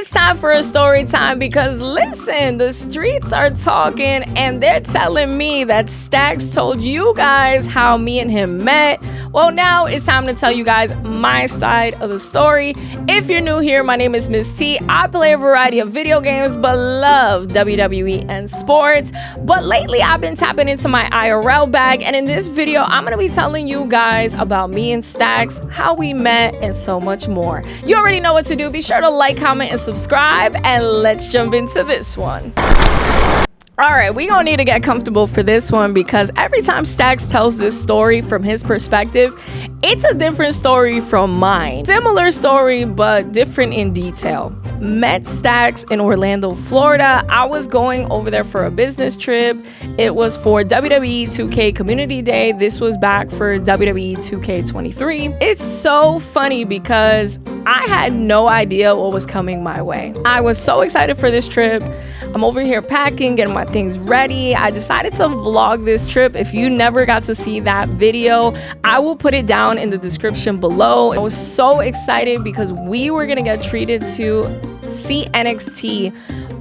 It's time for a story time because listen, the streets are talking and they're telling me that Stax told you guys how me and him met. Well, now it's time to tell you guys my side of the story. If you're new here, my name is Miss T. I play a variety of video games but love WWE and sports. But lately I've been tapping into my IRL bag, and in this video I'm gonna be telling you guys about me and Stax, how we met, and so much more. You already know what to do. Be sure to like, comment, and subscribe, and let's jump into this one. All right, we gonna need to get comfortable for this one because every time Stax tells this story from his perspective, it's a different story from mine. Similar story, but different in detail. Met Stax in Orlando, Florida. I was going over there for a business trip. It was for WWE 2K Community Day. This was back for WWE 2K23. It's so funny because I had no idea what was coming my way. I was so excited for this trip. I'm over here packing, getting my things ready. I decided to vlog this trip. If you never got to see that video, I will put it down in the description below. I was so excited because we were gonna get treated to see NXT.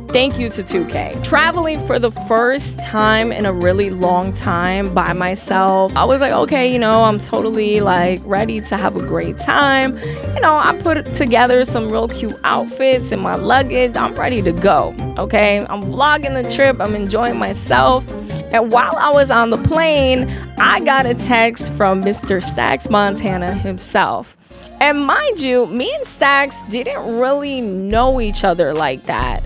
Thank you to 2K. Traveling for the first time in a really long time by myself. I was like, okay, you know, I'm totally like ready to have a great time. You know, I put together some real cute outfits in my luggage. I'm ready to go, okay? I'm vlogging the trip. I'm enjoying myself. And while I was on the plane, I got a text from Mr. Stax Montana himself. And mind you, me and Stax didn't really know each other like that.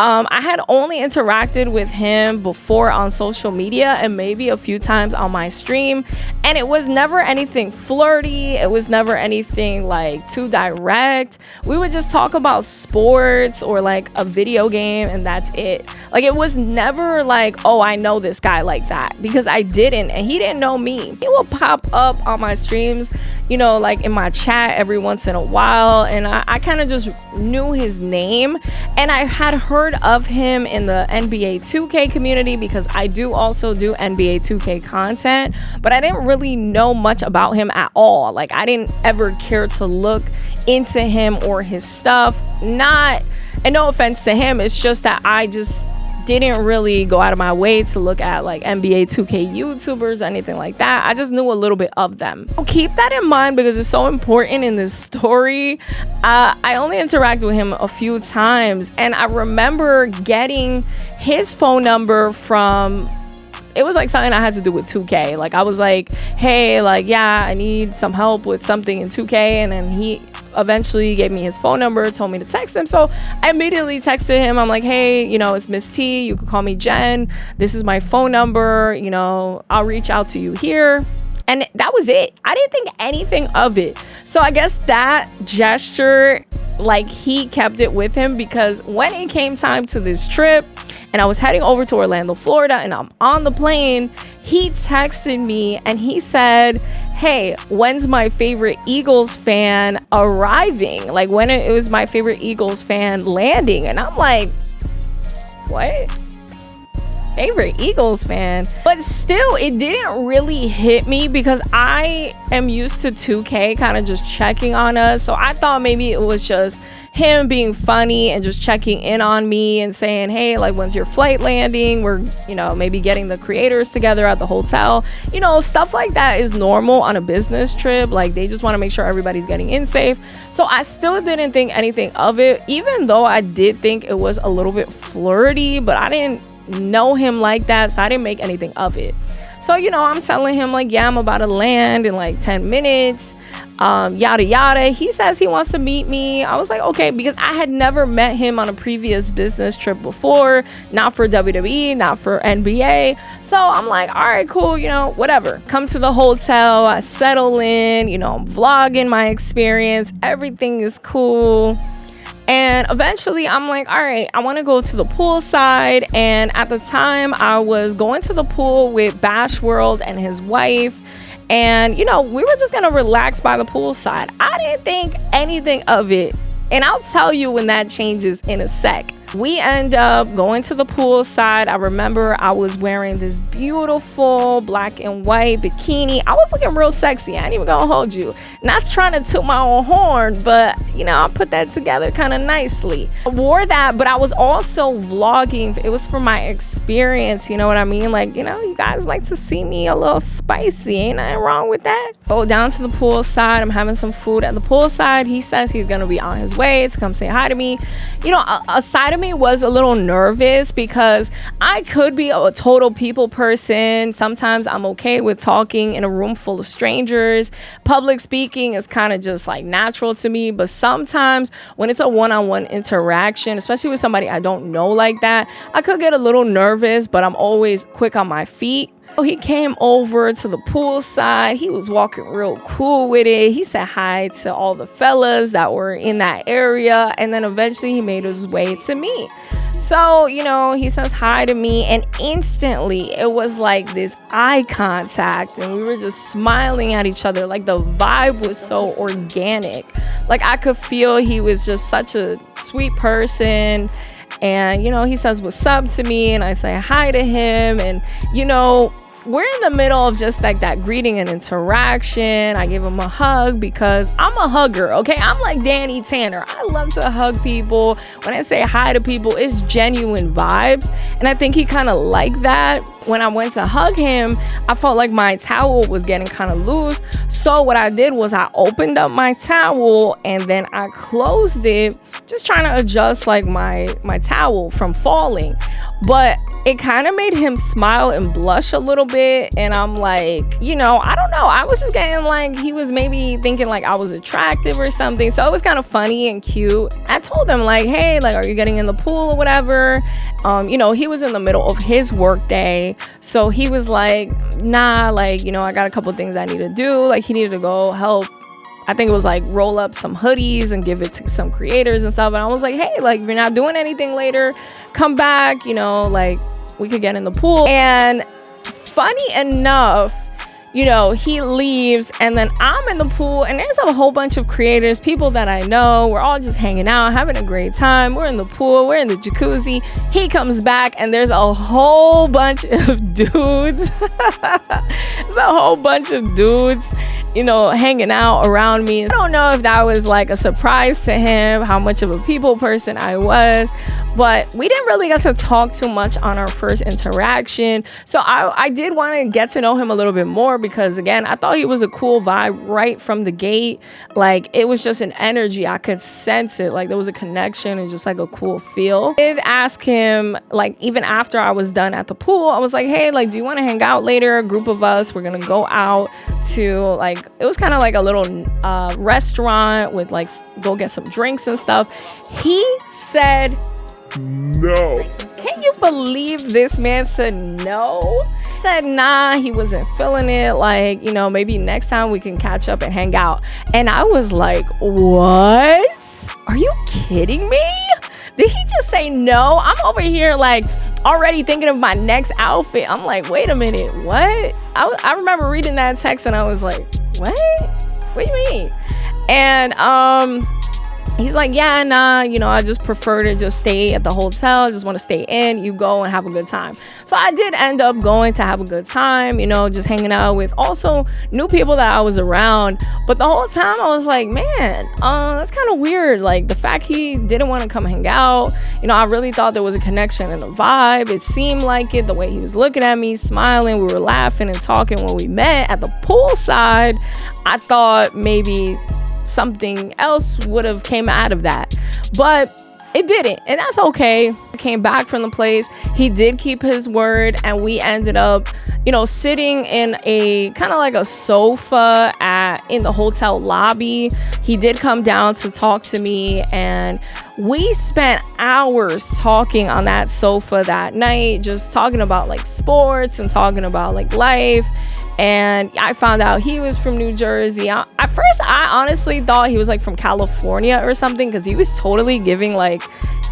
I had only interacted with him before on social media and maybe a few times on my stream, and it was never anything flirty. It was never anything like too direct. We would just talk about sports or like a video game, and that's it. Like, it was never like, oh, I know this guy like that, because I didn't, and he didn't know me. He would pop up on my streams, you know, like in my chat every once in a while, and I kind of just knew his name, and I had heard of him in the NBA 2K community because I do also do NBA 2K content, but I didn't really know much about him at all. Like, I didn't ever care to look into him or his stuff. And no offense to him, it's just that I just didn't really go out of my way to look at like NBA 2K YouTubers or anything like that. I just knew a little bit of them. So keep that in mind because it's so important in this story. I only interacted with him a few times, and I remember getting his phone number from, it was like something I had to do with 2K. Like, I was like, hey, like, yeah, I need some help with something in 2K, and then he eventually gave me his phone number, told me to text him. So I immediately texted him. I'm like, hey, you know, it's Miss T. You can call me Jen. This is my phone number. You know, I'll reach out to you here. And that was it. I didn't think anything of it. So I guess that gesture, like, he kept it with him, because when it came time to this trip and I was heading over to Orlando, Florida, and I'm on the plane, he texted me and he said, hey, when's my favorite Eagles fan arriving? Like, when it was my favorite Eagles fan landing. And I'm like, what? Favorite Eagles fan? But still, it didn't really hit me because I am used to 2K kind of just checking on us. So I thought maybe it was just him being funny and just checking in on me and saying, hey, like, when's your flight landing? We're, you know, maybe getting the creators together at the hotel. You know, stuff like that is normal on a business trip. Like, they just want to make sure everybody's getting in safe. So I still didn't think anything of it, even though I did think it was a little bit flirty, but I didn't know him like that, so I didn't make anything of it. So, you know, I'm telling him like, yeah, I'm about to land in like 10 minutes, yada yada. He says he wants to meet me. I was like, okay, because I had never met him on a previous business trip before, not for WWE, not for NBA. So I'm like, all right, cool, you know, whatever. Come to the hotel, I settle in, you know, I'm vlogging my experience, everything is cool. And eventually I'm like, all right, I want to go to the pool side. And at the time I was going to the pool with Bash World and his wife. And, you know, we were just going to relax by the pool side. I didn't think anything of it And I'll tell you when that changes in a sec. We end up going to the pool side. I remember I was wearing this beautiful black and white bikini. I was looking real sexy. I ain't even gonna hold you. Not trying to toot my own horn, but you know, I put that together kind of nicely. I wore that, but I was also vlogging. It was for my experience, you know what I mean? Like, you know, you guys like to see me a little spicy. Ain't nothing wrong with that. Go down to the pool side. I'm having some food at the pool side. He says he's gonna be on his way to come say hi to me. You know, a side of me was a little nervous because I could be a total people person. Sometimes I'm okay with talking in a room full of strangers. Public speaking is kind of just like natural to me, but sometimes when it's a one-on-one interaction, especially with somebody I don't know like that, I could get a little nervous, but I'm always quick on my feet. He came over to the pool side. He was walking real cool with it. He said hi to all the fellas that were in that area. And then eventually he made his way to me. So, you know, he says hi to me, and instantly it was like this eye contact, and we were just smiling at each other. Like the vibe was so organic. Like I could feel he was just such a sweet person. And, you know, he says what's up to me, and I say hi to him. And, you know, we're in the middle of just like that greeting and interaction. I give him a hug because I'm a hugger, okay? I'm like Danny Tanner. I love to hug people. When I say hi to people, it's genuine vibes. And I think he kind of liked that. When I went to hug him, I felt like my towel was getting kind of loose. So what I did was I opened up my towel and then I closed it, just trying to adjust like my towel from falling. But it kind of made him smile and blush a little bit. And I'm like, you know, I don't know. I was just getting like, he was maybe thinking like I was attractive or something. So it was kind of funny and cute. I told him like, hey, like, are you getting in the pool or whatever? You know, he was in the middle of his work day. So he was like, nah, like, you know, I got a couple things I need to do. Like he needed to go help. I think it was like roll up some hoodies and give it to some creators and stuff. And I was like, hey, like if you're not doing anything later, come back, you know, like we could get in the pool. And funny enough, you know, he leaves and then I'm in the pool and there's a whole bunch of creators, people that I know. We're all just hanging out, having a great time. We're in the pool, we're in the jacuzzi. He comes back and there's a whole bunch of dudes. There's a whole bunch of dudes, you know, hanging out around me. I don't know if that was like a surprise to him, how much of a people person I was, but we didn't really get to talk too much on our first interaction. So I did want to get to know him a little bit more because, again, I thought he was a cool vibe right from the gate. Like, it was just an energy. I could sense it. Like, there was a connection and just like a cool feel. I did ask him, like, even after I was done at the pool, I was like, hey, like, do you want to hang out later? A group of us, we're going to go out to, like, it was kind of like a little restaurant with, like, go get some drinks and stuff. He said no. Can you believe this man said no? He said nah, he wasn't feeling it. Like, you know, maybe next time we can catch up and hang out. And I was like, what? Are you kidding me? Did he just say no? I'm over here like already thinking of my next outfit. I'm like, wait a minute, what? I remember reading that text and I was like, what? What do you mean? And he's like, yeah, nah, you know, I just prefer to just stay at the hotel. I just want to stay in. You go and have a good time. So I did end up going to have a good time, you know, just hanging out with also new people that I was around. But the whole time I was like, man, that's kind of weird. Like the fact he didn't want to come hang out. You know, I really thought there was a connection and a vibe. It seemed like it, the way he was looking at me, smiling. We were laughing and talking when we met at the poolside. I thought maybe something else would have came out of that, but it didn't, and that's okay. I came back from the place. He did keep his word, and we ended up, you know, sitting in a kind of like a sofa in the hotel lobby. He did come down to talk to me, and we spent hours talking on that sofa that night, just talking about like sports and talking about like life. and I found out he was from New Jersey. At first, I honestly thought he was like from California or something, because he was totally giving like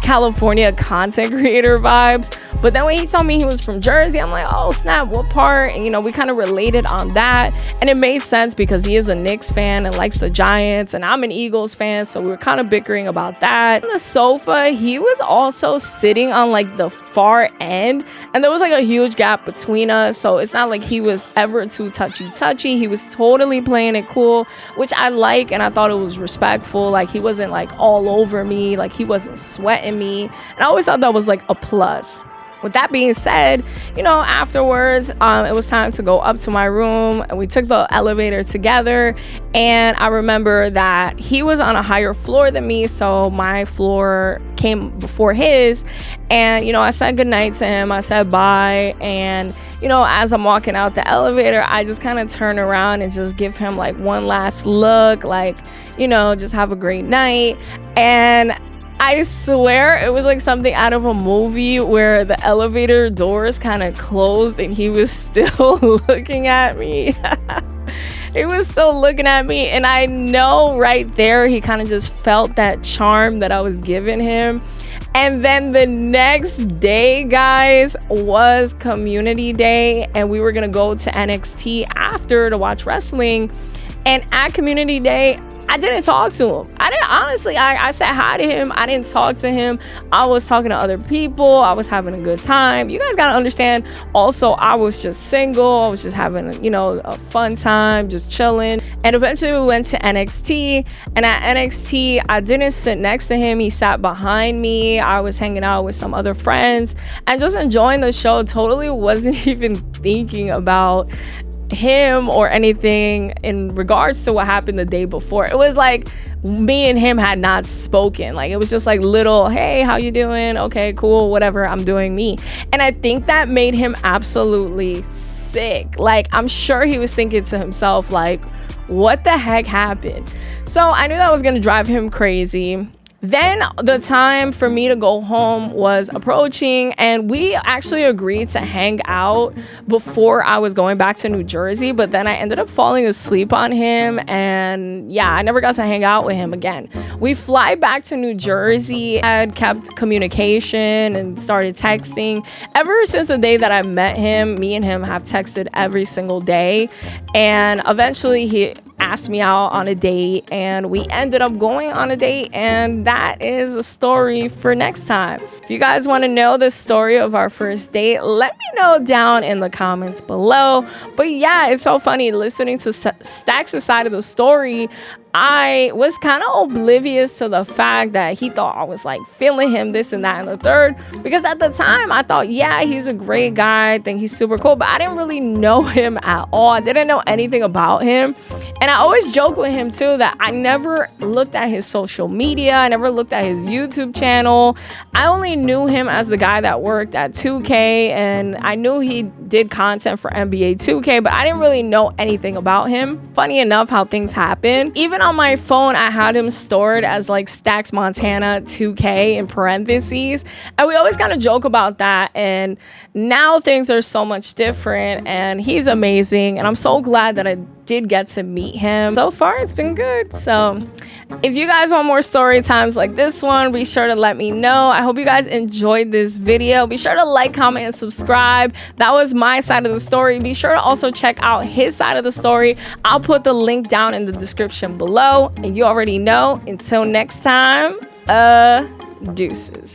California content creator vibes. But then when he told me he was from Jersey, I'm like, oh snap, what part? And you know, we kind of related on that, and it made sense because he is a Knicks fan and likes the Giants, and I'm an Eagles fan, so we were kind of bickering about that. On the sofa, he was also sitting on like the far end, and there was like a huge gap between us, so it's not like he was ever too touchy. He was totally playing it cool, which I like, and I thought it was respectful. Like, he wasn't like all over me, like he wasn't sweating me, and I always thought that was like a plus. With that being said, you know, afterwards, it was time to go up to my room, and we took the elevator together. And I remember that he was on a higher floor than me, so my floor came before his. And, you know, I said goodnight to him, I said bye. And, you know, as I'm walking out the elevator, I just kind of turn around and just give him like one last look, like, you know, just have a great night. And I swear it was like something out of a movie where the elevator doors kind of closed and he was still looking at me. He was still looking at me, and I know right there he kind of just felt that charm that I was giving him. And then the next day, guys, was community day, and we were gonna go to NXT after to watch wrestling. And at community day, I didn't talk to him. I said hi to him. I didn't talk to him. I was talking to other people. I was having a good time. You guys gotta understand, also, I was just single. I was just having, you know, a fun time, just chilling. And eventually we went to NXT. And at NXT, I didn't sit next to him. He sat behind me. I was hanging out with some other friends and just enjoying the show. Totally wasn't even thinking about him or anything in regards to what happened the day before. It was like me and him had not spoken. Like, it was just like little, hey, how you doing? Okay, cool, whatever, I'm doing me. And I think that made him absolutely sick. Like, I'm sure he was thinking to himself, like, what the heck happened? So I knew that was gonna drive him crazy. Then the time for me to go home was approaching, and we actually agreed to hang out before I was going back to New Jersey, but then I ended up falling asleep on him, and yeah, I never got to hang out with him again. We fly back to New Jersey, I had kept communication and started texting. Ever since the day that I met him, me and him have texted every single day, and eventually he asked me out on a date, and we ended up going on a date, and that is a story for next time. If you guys want to know the story of our first date, let me know down in the comments below. But yeah, it's so funny listening to Stax's side of the story. I was kind of oblivious to the fact that he thought I was like feeling him, this and that and the third, because at the time I thought, yeah, he's a great guy, I think he's super cool, but I didn't really know him at all. I didn't know anything about him. And I always joke with him too that I never looked at his social media, I never looked at his YouTube channel. I only knew him as the guy that worked at 2K, and I knew he did content for NBA 2K, but I didn't really know anything about him. Funny enough how things happen. Even on my phone, I had him stored as like Stax Montana 2K in parentheses, and we always kind of joke about that. And now things are so much different, and he's amazing, and I'm so glad that I did get to meet him. So far it's been good. So if you guys want more story times like this one, be sure to let me know. I hope you guys enjoyed this video. Be sure to like, comment, and subscribe. That was my side of the story. Be sure to also check out his side of the story. I'll put the link down in the description below, and you already know. Until next time, deuces.